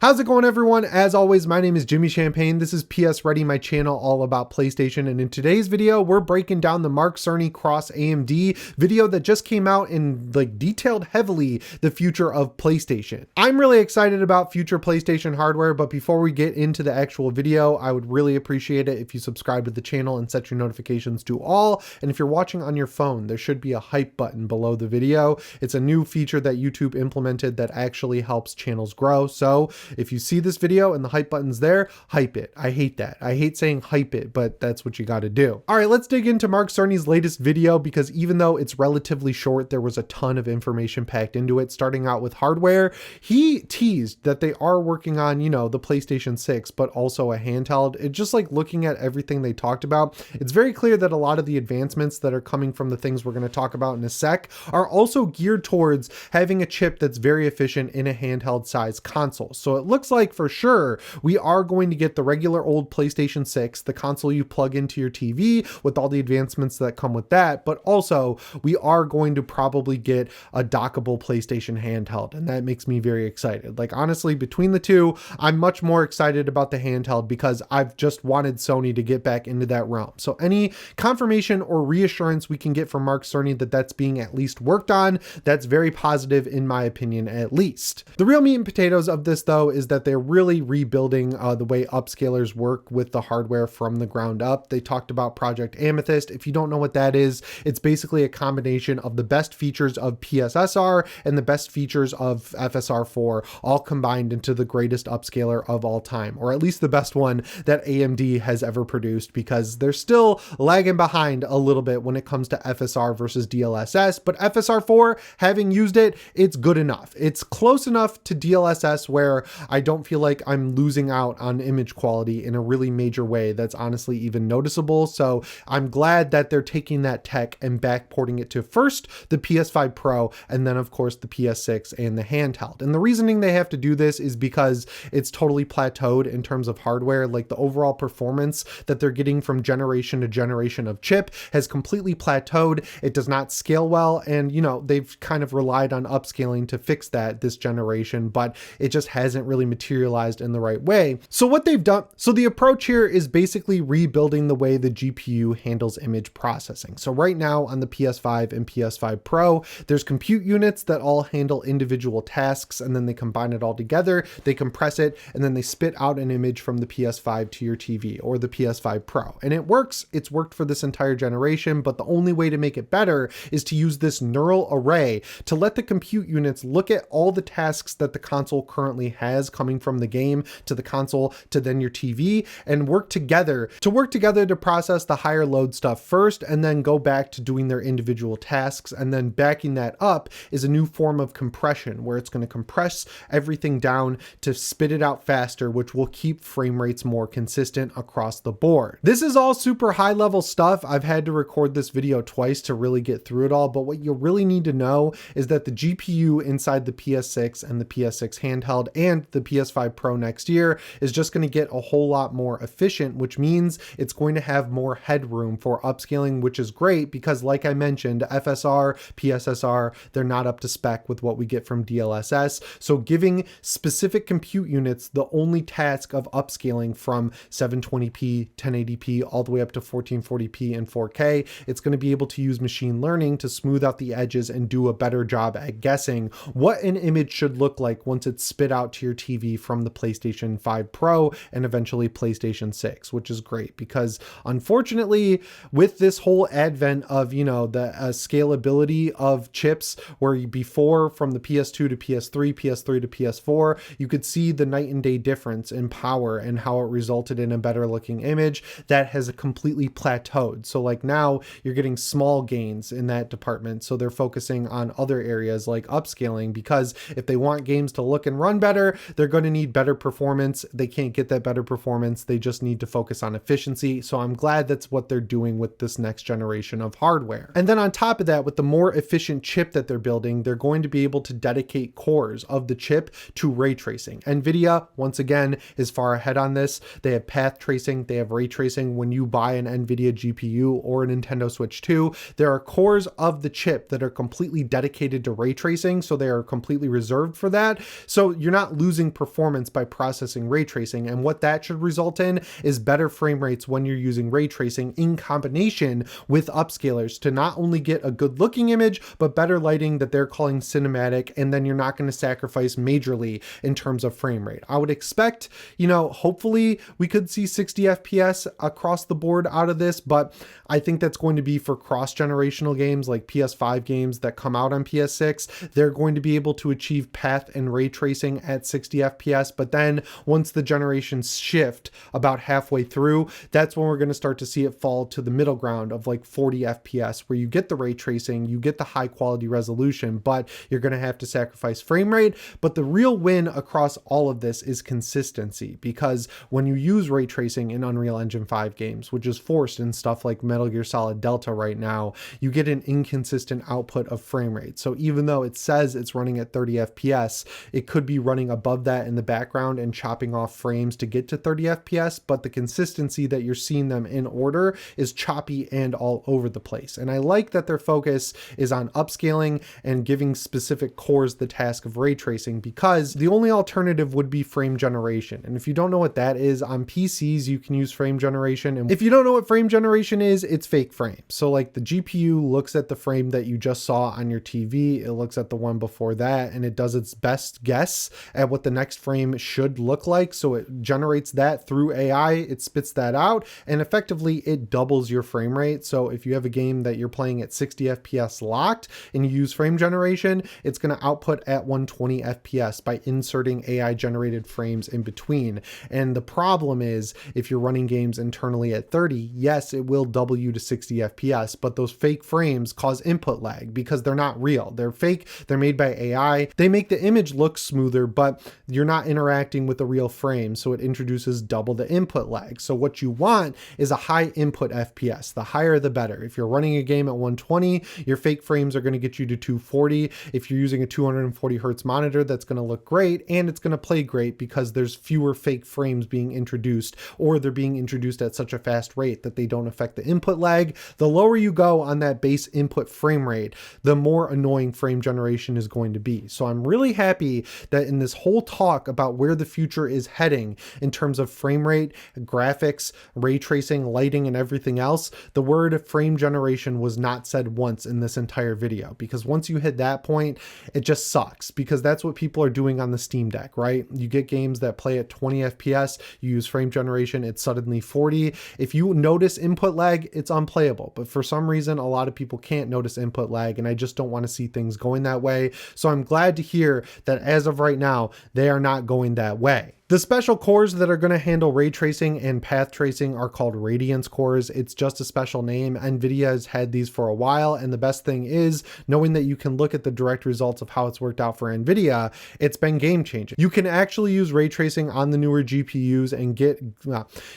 How's it going, everyone? As always, my name is Jimmy Champagne. This is PSReady, my channel all about PlayStation. And in today's video, we're breaking down the Mark Cerny Cross AMD video that just came out and detailed heavily the future of PlayStation. I'm really excited about future PlayStation hardware, but before we get into the actual video, I would really appreciate it if you subscribe to the channel and set your notifications to all. And if you're watching on your phone, there should be a hype button below the video. It's a new feature that YouTube implemented that actually helps channels grow. So if you see this video and the hype button's there, hype it. I hate that. I hate saying hype it, but that's what you got to do. All right, let's dig into Mark Cerny's latest video, because even though it's relatively short, there was a ton of information packed into it. Starting out with hardware, he teased that they are working on, the PlayStation 6, but also a handheld. It's just like looking at everything they talked about, it's very clear that a lot of the advancements that are coming from the things we're going to talk about in a sec are also geared towards having a chip that's very efficient in a handheld size console. So it looks like for sure we are going to get the regular old PlayStation 6, the console you plug into your TV with all the advancements that come with that, but also we are going to probably get a dockable PlayStation handheld, and that makes me very excited. Like, honestly, between the two, I'm much more excited about the handheld because I've just wanted Sony to get back into that realm. So any confirmation or reassurance we can get from Mark Cerny that that's being at least worked on, that's very positive in my opinion, at least. The real meat and potatoes of this though is that they're really rebuilding the way upscalers work with the hardware from the ground up. They talked about Project Amethyst. If you don't know what that is, it's basically a combination of the best features of PSSR and the best features of FSR4 all combined into the greatest upscaler of all time, or at least the best one that AMD has ever produced, because they're still lagging behind a little bit when it comes to FSR versus DLSS, but FSR4, having used it, it's good enough. It's close enough to DLSS where I don't feel like I'm losing out on image quality in a really major way that's honestly even noticeable. So I'm glad that they're taking that tech and backporting it to first the PS5 Pro and then of course the PS6 and the handheld. And the reasoning they have to do this is because it's totally plateaued in terms of hardware. Like, the overall performance that they're getting from generation to generation of chip has completely plateaued. It does not scale well, and they've kind of relied on upscaling to fix that this generation, but it just hasn't really materialized in the right way. So what they've done, so the approach here is basically rebuilding the way the GPU handles image processing. So right now on the PS5 and PS5 Pro, there's compute units that all handle individual tasks, and then they combine it all together, they compress it, and then they spit out an image from the PS5 to your TV or the PS5 Pro. And it works. It's worked for this entire generation, but the only way to make it better is to use this neural array to let the compute units look at all the tasks that the console currently has coming from the game to the console to then your TV, and work together to process the higher load stuff first, and then go back to doing their individual tasks. And then backing that up is a new form of compression where it's going to compress everything down to spit it out faster, which will keep frame rates more consistent across the board. This is all super high level stuff. I've had to record this video twice to really get through it all, but what you really need to know is that the GPU inside the PS6 and the PS6 handheld and the PS5 Pro next year is just going to get a whole lot more efficient, which means it's going to have more headroom for upscaling, which is great because, like I mentioned, FSR, PSSR, they're not up to spec with what we get from DLSS. So giving specific compute units the only task of upscaling from 720p, 1080p, all the way up to 1440p and 4K, it's going to be able to use machine learning to smooth out the edges and do a better job at guessing what an image should look like once it's spit out to your TV from the PlayStation 5 Pro and eventually PlayStation 6, which is great because unfortunately with this whole advent of, the scalability of chips, where before from the PS2 to PS3, PS3 to PS4, you could see the night and day difference in power and how it resulted in a better looking image, that has completely plateaued. So like now you're getting small gains in that department. So they're focusing on other areas like upscaling, because if they want games to look and run better, they're going to need better performance. They can't get that better performance. They just need to focus on efficiency. So I'm glad that's what they're doing with this next generation of hardware. And then on top of that, with the more efficient chip that they're building, they're going to be able to dedicate cores of the chip to ray tracing. NVIDIA, once again, is far ahead on this. They have path tracing, they have ray tracing. When you buy an NVIDIA GPU or a Nintendo Switch 2, there are cores of the chip that are completely dedicated to ray tracing, so they are completely reserved for that. So you're not losing losing performance by processing ray tracing. And what that should result in is better frame rates when you're using ray tracing in combination with upscalers to not only get a good looking image, but better lighting that they're calling cinematic. And then you're not going to sacrifice majorly in terms of frame rate. I would expect, hopefully we could see 60 FPS across the board out of this, but I think that's going to be for cross-generational games like PS5 games that come out on PS6. They're going to be able to achieve path and ray tracing at 60 FPS, but then once the generations shift about halfway through, that's when we're going to start to see it fall to the middle ground of like 40 FPS, where you get the ray tracing, you get the high quality resolution, but you're going to have to sacrifice frame rate. But the real win across all of this is consistency, because when you use ray tracing in Unreal Engine 5 games, which is forced in stuff like Metal Gear Solid Delta right now, you get an inconsistent output of frame rate. So even though it says it's running at 30 FPS, it could be running above that in the background and chopping off frames to get to 30 FPS, but the consistency that you're seeing them in order is choppy and all over the place. And I like that their focus is on upscaling and giving specific cores the task of ray tracing, because the only alternative would be frame generation. And if you don't know what that is, on PCs you can use frame generation. And if you don't know what frame generation is, it's fake frames. So like the GPU looks at the frame that you just saw on your TV, it looks at the one before that, and it does its best guess at what the next frame should look like. So it generates that through AI, it spits that out, and effectively it doubles your frame rate. So if you have a game that you're playing at 60 FPS locked and you use frame generation, it's going to output at 120 FPS by inserting AI generated frames in between. And the problem is, if you're running games internally at 30, yes, it will double you to 60 FPS, but those fake frames cause input lag because they're not real. They're fake, they're made by AI. They make the image look smoother, but you're not interacting with the real frame, so it introduces double the input lag. So what you want is a high input FPS. The higher the better. If you're running a game at 120, your fake frames are going to get you to 240. If you're using a 240 hertz monitor, that's going to look great, and it's going to play great because there's fewer fake frames being introduced, or they're being introduced at such a fast rate that they don't affect the input lag. The lower you go on that base input frame rate, the more annoying frame generation is going to be. So I'm really happy that in this whole talk about where the future is heading in terms of frame rate, graphics, ray tracing, lighting, and everything else, the word frame generation was not said once in this entire video, because once you hit that point, it just sucks, because that's what people are doing on the Steam Deck, right? You get games that play at 20 FPS, you use frame generation, it's suddenly 40. If you notice input lag, it's unplayable. But for some reason, a lot of people can't notice input lag, and I just don't want to see things going that way. So I'm glad to hear that as of right now, they are not going that way. The special cores that are going to handle ray tracing and path tracing are called Radiance CORES. It's just a special name. NVIDIA has had these for a while, and the best thing is, knowing that you can look at the direct results of how it's worked out for NVIDIA, it's been game changing. You can actually use ray tracing on the newer GPUs and get,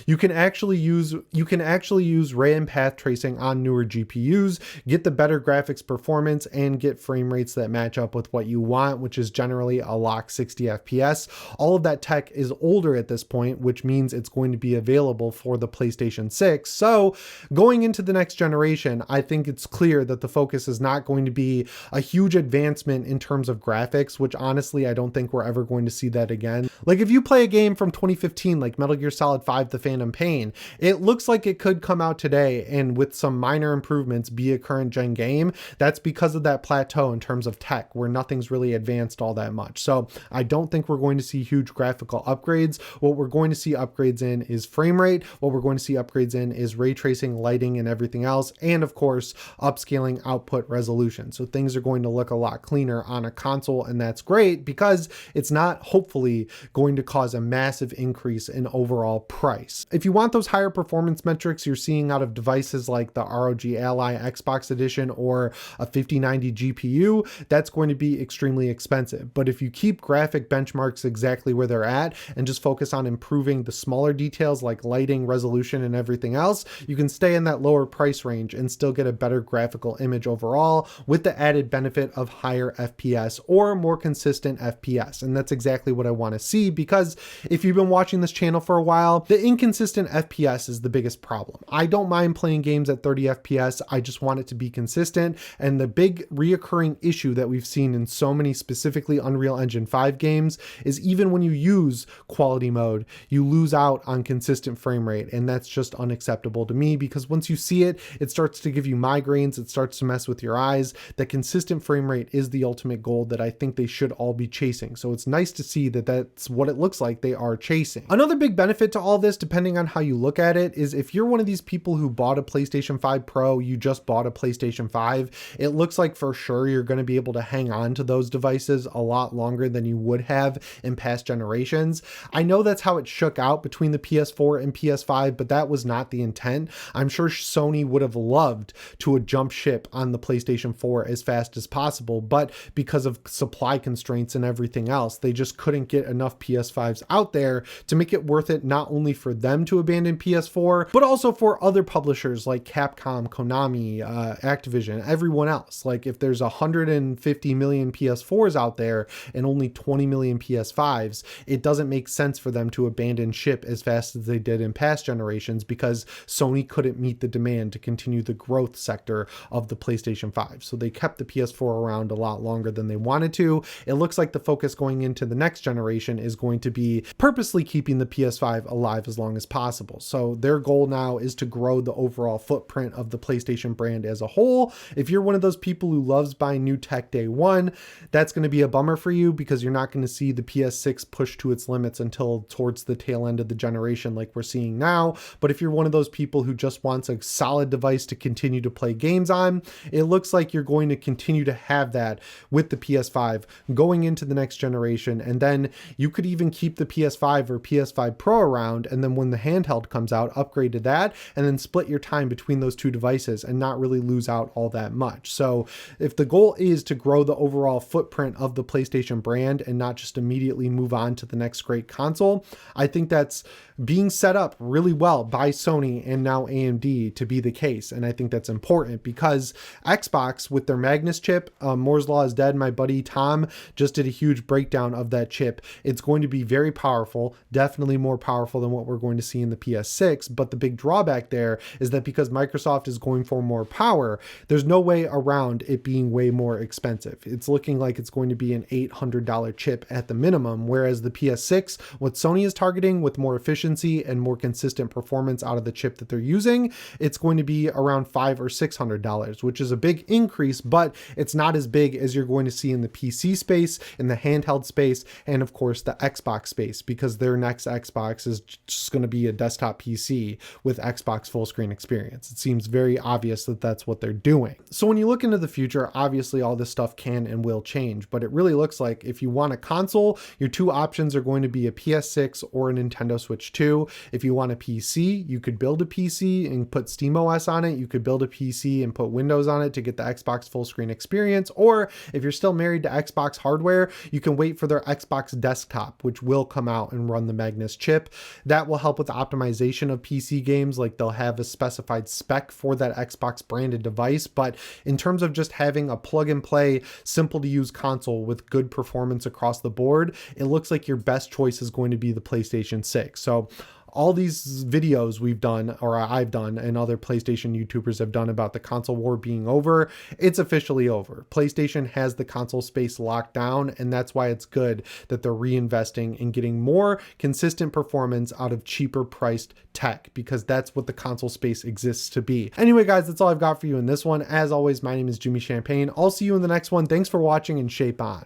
you can actually use ray and path tracing on newer GPUs, get the better graphics performance, and get frame rates that match up with what you want, which is generally a lock 60 FPS. All of that tech is older at this point, which means it's going to be available for the PlayStation 6. So going into the next generation, I think it's clear that the focus is not going to be a huge advancement in terms of graphics, which honestly, I don't think we're ever going to see that again. Like if you play a game from 2015, like Metal Gear Solid 5, The Phantom Pain, it looks like it could come out today and with some minor improvements be a current gen game. That's because of that plateau in terms of tech where nothing's really advanced all that much. So I don't think we're going to see huge graphical upgrades. What we're going to see upgrades in is frame rate. What we're going to see upgrades in is ray tracing, lighting, and everything else. And of course, upscaling output resolution. So things are going to look a lot cleaner on a console, and that's great because it's not hopefully going to cause a massive increase in overall price. If you want those higher performance metrics you're seeing out of devices like the ROG Ally Xbox Edition or a 5090 GPU, that's going to be extremely expensive. But if you keep graphic benchmarks exactly where they're at, and just focus on improving the smaller details like lighting, resolution, and everything else, you can stay in that lower price range and still get a better graphical image overall with the added benefit of higher FPS or more consistent FPS. And that's exactly what I want to see, because if you've been watching this channel for a while, the inconsistent FPS is the biggest problem. I don't mind playing games at 30 FPS. I just want it to be consistent. And the big reoccurring issue that we've seen in so many specifically Unreal Engine 5 games is even when you use quality mode, you lose out on consistent frame rate. And that's just unacceptable to me, because once you see it, it starts to give you migraines. It starts to mess with your eyes. That consistent frame rate is the ultimate goal that I think they should all be chasing. So it's nice to see that that's what it looks like they are chasing. Another big benefit to all this, depending on how you look at it, is if you're one of these people who bought a PlayStation 5 Pro, you just bought a PlayStation 5, it looks like for sure you're going to be able to hang on to those devices a lot longer than you would have in past generations. I know that's how it shook out between the PS4 and PS5, but that was not the intent. I'm sure Sony would have loved to jump ship on the PlayStation 4 as fast as possible, but because of supply constraints and everything else, they just couldn't get enough PS5s out there to make it worth it, not only for them to abandon PS4, but also for other publishers like Capcom, Konami, Activision, everyone else. Like if there's 150 million PS4s out there and only 20 million PS5s, it doesn't make sense for them to abandon ship as fast as they did in past generations, because Sony couldn't meet the demand to continue the growth sector of the PlayStation 5. So they kept the PS4 around a lot longer than they wanted to. It looks like the focus going into the next generation is going to be purposely keeping the PS5 alive as long as possible. So their goal now is to grow the overall footprint of the PlayStation brand as a whole. If you're one of those people who loves buying new tech day one, that's going to be a bummer for you, because you're not going to see the PS6 push to its limits until towards the tail end of the generation like we're seeing now. But if you're one of those people who just wants a solid device to continue to play games on, it looks like you're going to continue to have that with the PS5 going into the next generation. And then you could even keep the PS5 or PS5 Pro around, and then when the handheld comes out, upgrade to that, and then split your time between those two devices and not really lose out all that much. So if the goal is to grow the overall footprint of the PlayStation brand and not just immediately move on to the next great console, I think that's being set up really well by Sony and now AMD to be the case. And I think that's important, because Xbox with their Magnus chip, Moore's Law is dead. My buddy Tom just did a huge breakdown of that chip. It's going to be very powerful, definitely more powerful than what we're going to see in the PS6. But the big drawback there is that because Microsoft is going for more power, there's no way around it being way more expensive. It's looking like it's going to be an $800 chip at the minimum, whereas the PS6, what Sony is targeting with more efficiency and more consistent performance out of the chip that they're using, it's going to be around $500 or $600, which is a big increase, but it's not as big as you're going to see in the PC space, in the handheld space, and of course the Xbox space, because their next Xbox is just going to be a desktop PC with Xbox full screen experience. It seems very obvious that that's what they're doing. So when you look into the future, obviously all this stuff can and will change, but it really looks like if you want a console, your two options are going to be a PS6 or a Nintendo Switch 2. If you want a PC, you could build a PC and put SteamOS on it. You could build a PC and put Windows on it to get the Xbox full screen experience. Or if you're still married to Xbox hardware, you can wait for their Xbox desktop, which will come out and run the Magnus chip. That will help with the optimization of PC games. Like they'll have a specified spec for that Xbox branded device. But in terms of just having a plug and play, simple to use console with good performance across the board, it looks like your best choice is going to be the PlayStation 6. So all these videos we've done, or I've done, and other PlayStation YouTubers have done about the console war being over, it's officially over. PlayStation has the console space locked down, and that's why it's good that they're reinvesting in getting more consistent performance out of cheaper priced tech, because that's what the console space exists to be. Anyway, guys, that's all I've got for you in this one. As always, my name is Jimmy Champagne. I'll see you in the next one. Thanks for watching, and shape on.